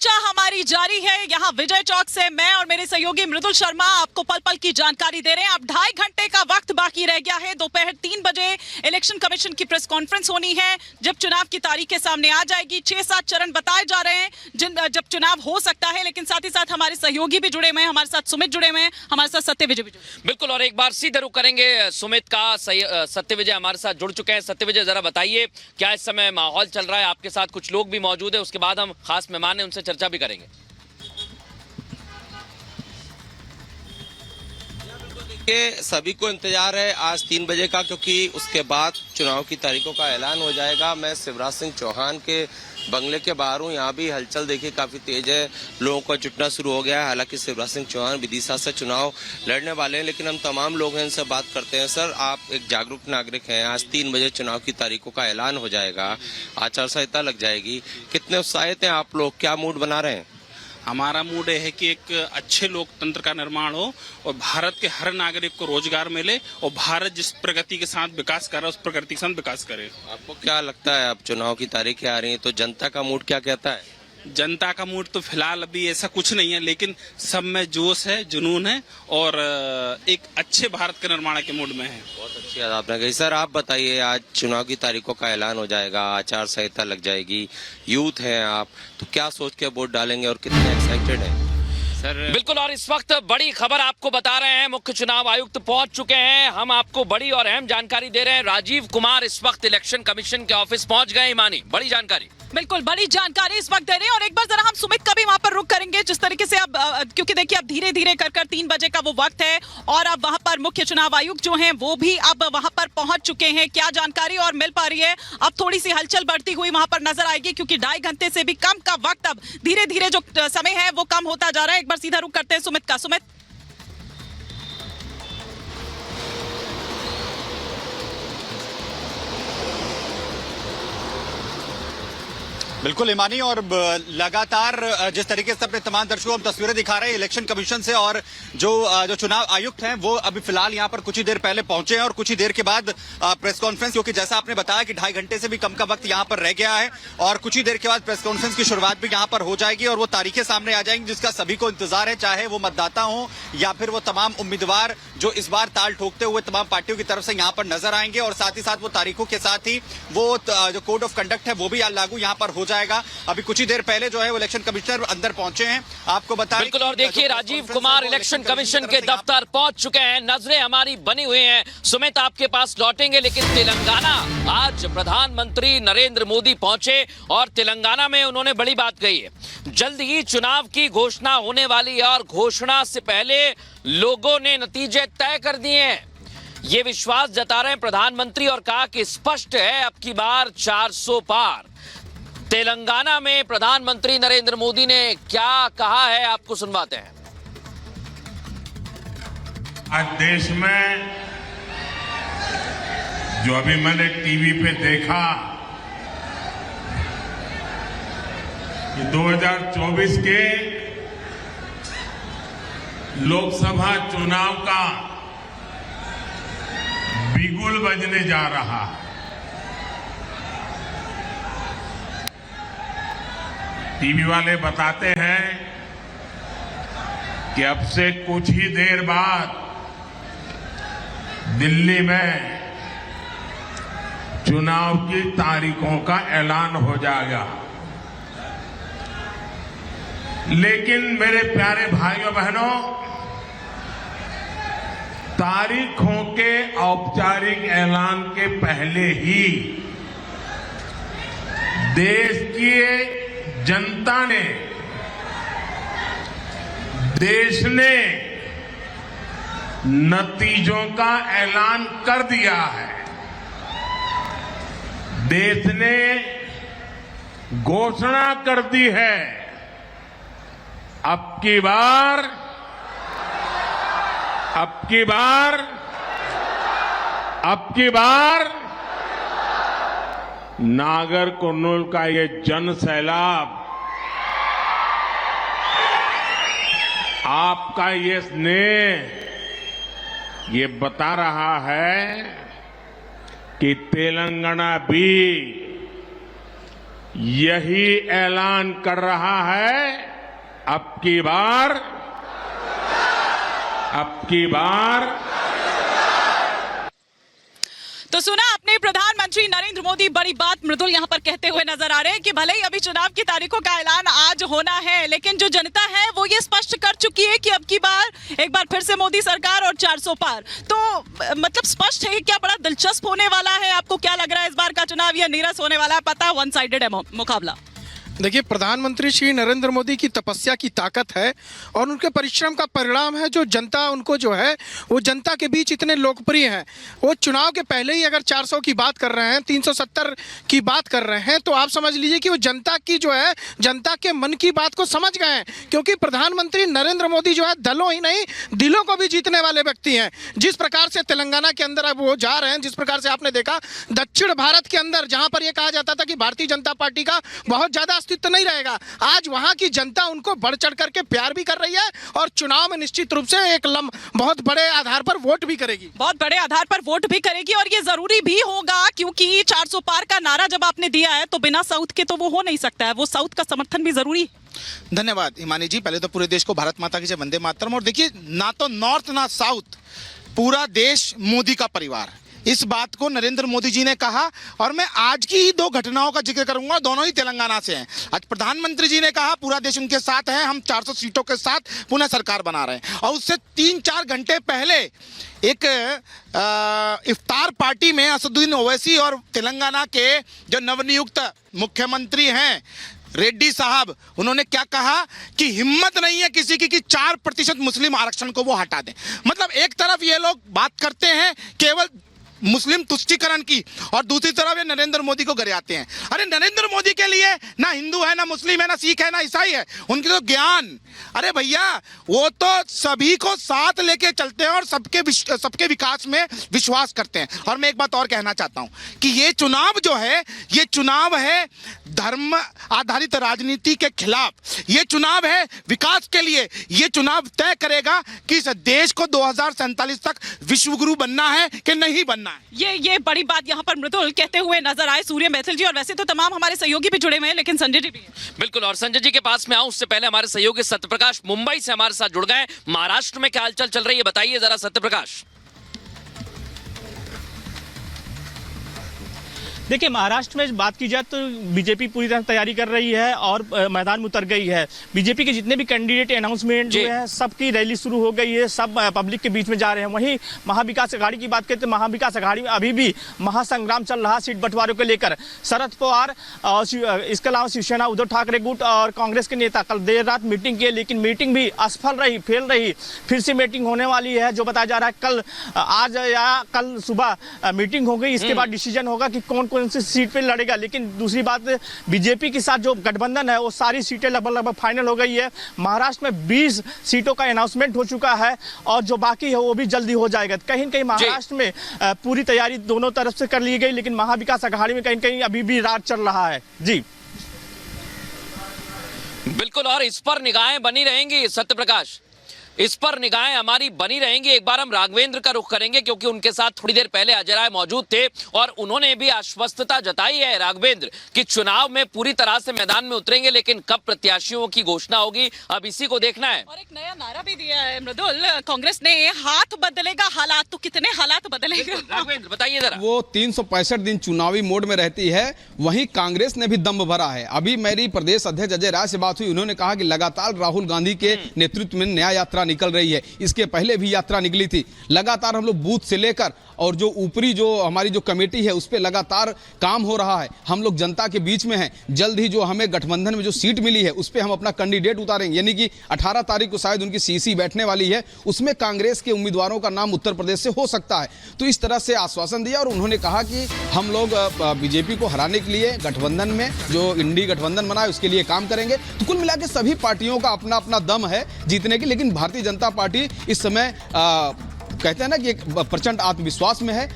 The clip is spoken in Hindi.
चर्चा हमारी जारी है। यहाँ विजय चौक से मैं और मेरे सहयोगी मृदुल शर्मा आपको पल पल की जानकारी दे रहे हैं। अब 2.5 घंटे का वक्त बाकी रह गया है। दोपहर 3 बजे इलेक्शन कमीशन की प्रेस कॉन्फ्रेंस होनी है, जब चुनाव की तारीखें सामने आ जाएगी। 6-7 चरण बताए जा रहे हैं जब चुनाव हो सकता है, लेकिन साथ ही साथ हमारे सहयोगी भी जुड़े हुए हैं, हमारे साथ सुमित जुड़े हुए हैं, हमारे साथ सत्यविजय भी जुड़े। बिल्कुल, और एक बार सीधे रुख करेंगे सुमित का। सत्यविजय हमारे साथ जुड़ चुके हैं। सत्यविजय, जरा बताइए क्या इस समय माहौल चल रहा है? आपके साथ कुछ लोग भी मौजूद है, उसके बाद हम खास मेहमान हैं उनसे चर्चा भी करेंगे। सभी को इंतजार है आज 3 बजे का, क्योंकि उसके बाद चुनाव की तारीखों का ऐलान हो जाएगा। मैं शिवराज सिंह चौहान के बंगले के बाहर हूँ। यहाँ भी हलचल देखिए काफी तेज है, लोगों का जुटना शुरू हो गया है। हालांकि शिवराज सिंह चौहान विदिशा से चुनाव लड़ने वाले हैं, लेकिन हम तमाम लोग हैं, इनसे बात करते हैं। सर, आप एक जागरूक नागरिक हैं। आज 3 बजे चुनाव की तारीखों का ऐलान हो जाएगा, आचार संहिता लग जाएगी। कितने उत्साहित हैं आप लोग? क्या मूड बना रहे हैं? हमारा मूड है कि एक अच्छे लोकतंत्र का निर्माण हो और भारत के हर नागरिक को रोजगार मिले और भारत जिस प्रगति के साथ विकास कर रहा है उस प्रगति के साथ विकास करे। आपको क्या लगता है, अब चुनाव की तारीखें आ रही हैं तो जनता का मूड क्या कहता है? जनता का मूड तो फिलहाल अभी ऐसा कुछ नहीं है, लेकिन सब में जोश है, जुनून है और एक अच्छे भारत के निर्माण के मूड में है। बहुत अच्छी बात आपने कही। सर, आप बताइए, आज चुनाव की तारीखों का ऐलान हो जाएगा, आचार संहिता लग जाएगी, यूथ हैं आप, तो क्या सोच के वोट डालेंगे और कितने एक्साइटेड हैं? बिल्कुल, और इस वक्त बड़ी खबर आपको बता रहे हैं, मुख्य चुनाव आयुक्त पहुंच चुके हैं। हम आपको बड़ी और अहम जानकारी दे रहे हैं। राजीव कुमार इस वक्त इलेक्शन कमीशन के ऑफिस पहुंच गए। ईमानी, बड़ी जानकारी। बिल्कुल, बड़ी जानकारी इस वक्त दे रहे हैं। और एक बार जरा हम सुमित का भी वहां पर रुख करेंगे, जिस तरीके से अब क्योंकि देखिए अब धीरे धीरे कर 3 बजे का वो वक्त है और अब वहां पर मुख्य चुनाव आयुक्त जो हैं वो भी अब वहां पर पहुंच चुके हैं। क्या जानकारी और मिल पा रही है? अब थोड़ी सी हलचल बढ़ती हुई वहां पर नजर आएगी, क्योंकि 2.5 घंटे से भी कम का वक्त अब धीरे धीरे जो समय है वो कम होता जा रहा है। एक बार सीधा रुख करते हैं सुमित का। सुमित, बिल्कुल ईमानी, और लगातार जिस तरीके से अपने तमाम दर्शकों को हम तस्वीरें दिखा रहे हैं इलेक्शन कमीशन से, और जो चुनाव आयुक्त हैं वो अभी फिलहाल यहां पर कुछ ही देर पहले पहुंचे हैं और कुछ ही देर के बाद प्रेस कॉन्फ्रेंस, क्योंकि जैसा आपने बताया कि 2.5 घंटे से भी कम का वक्त यहां पर रह गया है और कुछ ही देर के बाद प्रेस कॉन्फ्रेंस की शुरुआत भी यहां पर हो जाएगी और वो तारीखें सामने आ जाएंगी जिसका सभी को इंतजार है, चाहे वो मतदाता हो या फिर वो तमाम उम्मीदवार जो इस बार ताल ठोकते हुए तमाम पार्टियों की तरफ से यहां पर नजर आएंगे। और साथ ही साथ वो तारीखों के साथ ही वो जो कोड ऑफ कंडक्ट है वो भी लागू यहां पर हो जाएगा। अभी कुछ ही देर पहले जो है वो इलेक्शन कमिश्नर अंदर पहुंचे हैं, आपको बता। बिल्कुल, और देखिए राजीव कुमार इलेक्शन कमीशन के दफ्तर पहुंच चुके हैं। नजरें हमारी बनी हुई हैं। सुमित, आपके पास लौटेंगे, लेकिन तेलंगाना, आज प्रधानमंत्री नरेंद्र मोदी पहुंचे और तेलंगाना में उन्होंने बड़ी बात कही है। जल्द ही चुनाव की घोषणा होने वाली है और घोषणा से पहले लोगों ने नतीजे तय कर दिए हैं, ये विश्वास जता रहे हैं प्रधानमंत्री और कहा कि स्पष्ट है अब की बार 400 पार। तेलंगाना में प्रधानमंत्री नरेंद्र मोदी ने क्या कहा है, आपको सुनवाते हैं। आज देश में जो अभी मैंने टीवी पे देखा कि 2024 के लोकसभा चुनाव का बिगुल बजने जा रहा है। टीवी वाले बताते हैं कि अब से कुछ ही देर बाद दिल्ली में चुनाव की तारीखों का ऐलान हो जाएगा। लेकिन मेरे प्यारे भाइयों बहनों, तारीखों के औपचारिक ऐलान के पहले ही देश की जनता ने, देश ने नतीजों का ऐलान कर दिया है। देश ने घोषणा कर दी है, अब की बार नागर कुर्नूल का ये जन सैलाब, आपका ये स्नेह, ये बता रहा है कि तेलंगाना भी यही ऐलान कर रहा है अब की बार तो सुना आपने प्रधानमंत्री नरेंद्र मोदी बड़ी बात मृदुल यहां पर कहते हुए नजर आ रहे हैं कि भले ही अभी चुनाव की तारीखों का ऐलान आज होना है, लेकिन जो जनता है वो ये स्पष्ट कर चुकी है कि अब की बार एक बार फिर से मोदी सरकार और 400 पार। तो मतलब स्पष्ट है, क्या बड़ा दिलचस्प होने वाला है? आपको क्या लग रहा है इस बार का चुनाव या नीरस होने वाला है? पता वन साइडेड है मुकाबला। देखिए, प्रधानमंत्री श्री नरेंद्र मोदी की तपस्या की ताकत है और उनके परिश्रम का परिणाम है जो जनता उनको जो है वो जनता के बीच इतने लोकप्रिय हैं। वो चुनाव के पहले ही अगर 400 की बात कर रहे हैं, 370 की बात कर रहे हैं, तो आप समझ लीजिए कि वो जनता की जो है जनता के मन की बात को समझ गए हैं, क्योंकि प्रधानमंत्री नरेंद्र मोदी जो है दलों ही नहीं दिलों को भी जीतने वाले व्यक्ति हैं। जिस प्रकार से तेलंगाना के अंदर अब वो जा रहे हैं, जिस प्रकार से आपने देखा दक्षिण भारत के अंदर जहां पर यह कहा जाता था कि भारतीय जनता पार्टी का बहुत ज्यादा अस्तित्व नहीं रहेगा, आज वहां की जनता उनको बढ़ चढ़ करके प्यार भी कर रही है और चुनाव में निश्चित रूप से एक बहुत बड़े आधार पर वोट भी करेगी, बहुत बड़े आधार पर वोट भी करेगी। और ये जरूरी भी होगा क्योंकि 400 पार का नारा जब आपने दिया है तो बिना साउथ के तो वो हो नहीं सकता है, वो साउथ का समर्थन भी जरूरी है। धन्यवाद हिमानी जी। पहले तो पूरे देश को भारत माता की जय, वंदे मातरम। और देखिए, ना तो नॉर्थ ना साउथ, पूरा देश मोदी का परिवार, इस बात को नरेंद्र मोदी जी ने कहा। और मैं आज की ही 2 घटनाओं का जिक्र करूंगा, दोनों ही तेलंगाना से हैं। आज प्रधानमंत्री जी ने कहा पूरा देश उनके साथ है, हम 400 सीटों के साथ पुनः सरकार बना रहे हैं। और उससे 3-4 घंटे पहले एक इफ्तार पार्टी में असदुद्दीन ओवैसी और तेलंगाना के जो नवनियुक्त मुख्यमंत्री हैं रेड्डी साहब, उन्होंने क्या कहा कि हिम्मत नहीं है किसी की कि 4% मुस्लिम आरक्षण को वो हटा दें। मतलब एक तरफ ये लोग बात करते हैं केवल मुस्लिम तुष्टीकरण की और दूसरी तरफ ये नरेंद्र मोदी को गरियाते हैं। अरे नरेंद्र मोदी के लिए ना हिंदू है, ना मुस्लिम है, ना सिख है, ना ईसाई है, उनके तो ज्ञान, अरे भैया वो तो सभी को साथ लेके चलते हैं और सबके विकास में विश्वास करते हैं। और मैं एक बात और कहना चाहता हूं कि ये चुनाव जो है, ये चुनाव है धर्म आधारित राजनीति के खिलाफ, ये चुनाव है विकास के लिए। ये चुनाव तय करेगा कि इस देश को 2047 तक विश्वगुरु बनना है कि नहीं बनना है। ये बड़ी बात यहाँ पर मृदुल कहते हुए नजर आए सूर्य मैथिल जी। और वैसे तो तमाम हमारे सहयोगी भी जुड़े हुए हैं, लेकिन संजय जी भी बिल्कुल। और संजय जी के पास में आऊं उससे पहले हमारे सहयोगी सत्यप्रकाश मुंबई से हमारे साथ जुड़ गए। महाराष्ट्र में क्या हलचल चल रही है, बताइए जरा सत्यप्रकाश। देखिए, महाराष्ट्र में बात की जाए तो बीजेपी पूरी तरह तैयारी कर रही है और मैदान में उतर गई है। बीजेपी के जितने भी कैंडिडेट अनाउंसमेंट हुए हैं, सबकी रैली शुरू हो गई है, सब पब्लिक के बीच में जा रहे हैं। वहीं महाविकास अघाड़ी की बात करते हैं, महाविकास अघाड़ी में अभी भी महासंग्राम चल रहा सीट बंटवारे को लेकर। शरद पवार और इसके अलावा शिवसेना उद्धव ठाकरे गुट और कांग्रेस के नेता कल देर रात मीटिंग की, लेकिन मीटिंग भी असफल रही, फेल रही। फिर से मीटिंग होने वाली है, जो बताया जा रहा है आज या कल सुबह मीटिंग हो गई। इसके बाद डिसीजन होगा कि कौन कौन सी सीट पे लड़ेगा। लेकिन दूसरी बात, बीजेपी के साथ जो गठबंधन है वो सारी सीटें लगभग फाइनल हो गई है। महाराष्ट्र में 20 सीटों का अनाउंसमेंट हो चुका है और जो बाकी है वो भी जल्दी हो जाएगा। कहीं न कहीं महाराष्ट्र में पूरी तैयारी दोनों तरफ से कर ली गई, लेकिन महाविकास अघाड़ी में कहीं न कहीं अभी भी राज चल रहा है। जी बिल्कुल, और इस पर निगाहें बनी रहेंगी सत्यप्रकाश, इस पर निगाहें हमारी बनी रहेंगी। एक बार हम राघवेंद्र का रुख करेंगे क्योंकि उनके साथ थोड़ी देर पहले अजय राय मौजूद थे और उन्होंने भी आश्वस्तता जताई है राघवेंद्र कि चुनाव में पूरी तरह से मैदान में उतरेंगे, लेकिन कब प्रत्याशियों की घोषणा होगी अब इसी को देखना है। और एक नया नारा भी दिया है मृदुल कांग्रेस ने, हाथ बदलेगा हालात। तो कितने हालात बदलेगा राघवेंद्र बताइए जरा। वो 365 दिन चुनावी मोड में रहती है, वहीं कांग्रेस ने भी दम भरा है। अभी मेरी प्रदेश अध्यक्ष अजय राय से बात हुई, उन्होंने कहा कि लगातार राहुल गांधी के नेतृत्व में न्याय यात्रा निकल रही है, इसके पहले भी यात्रा निकली थी। लगातार हम लोग बूथ से लेकर और जो ऊपरी जो हमारी जो कमेटी है उस पे लगातार काम हो रहा है। हम लोग जनता के बीच में हैं। जल्द ही जो हमें गठबंधन में जो सीट मिली है उस पे हम अपना कैंडिडेट उतारेंगे, यानी कि 18 तारीख को शायद उनकी सीसी बैठने वाली है, उसमें कांग्रेस के उम्मीदवारों का नाम उत्तर प्रदेश से हो सकता है। तो इस तरह से आश्वासन दिया और उन्होंने कहा कि हम लोग बीजेपी को हराने के लिए गठबंधन में जो इंडी गठबंधन बना है उसके लिए काम करेंगे। तो कुल मिला के सभी पार्टियों का अपना अपना दम है जीतने की, लेकिन भारतीय जनता पार्टी इस समय कहते हैं ना कि एक प्रचंड आत्मविश्वास में है।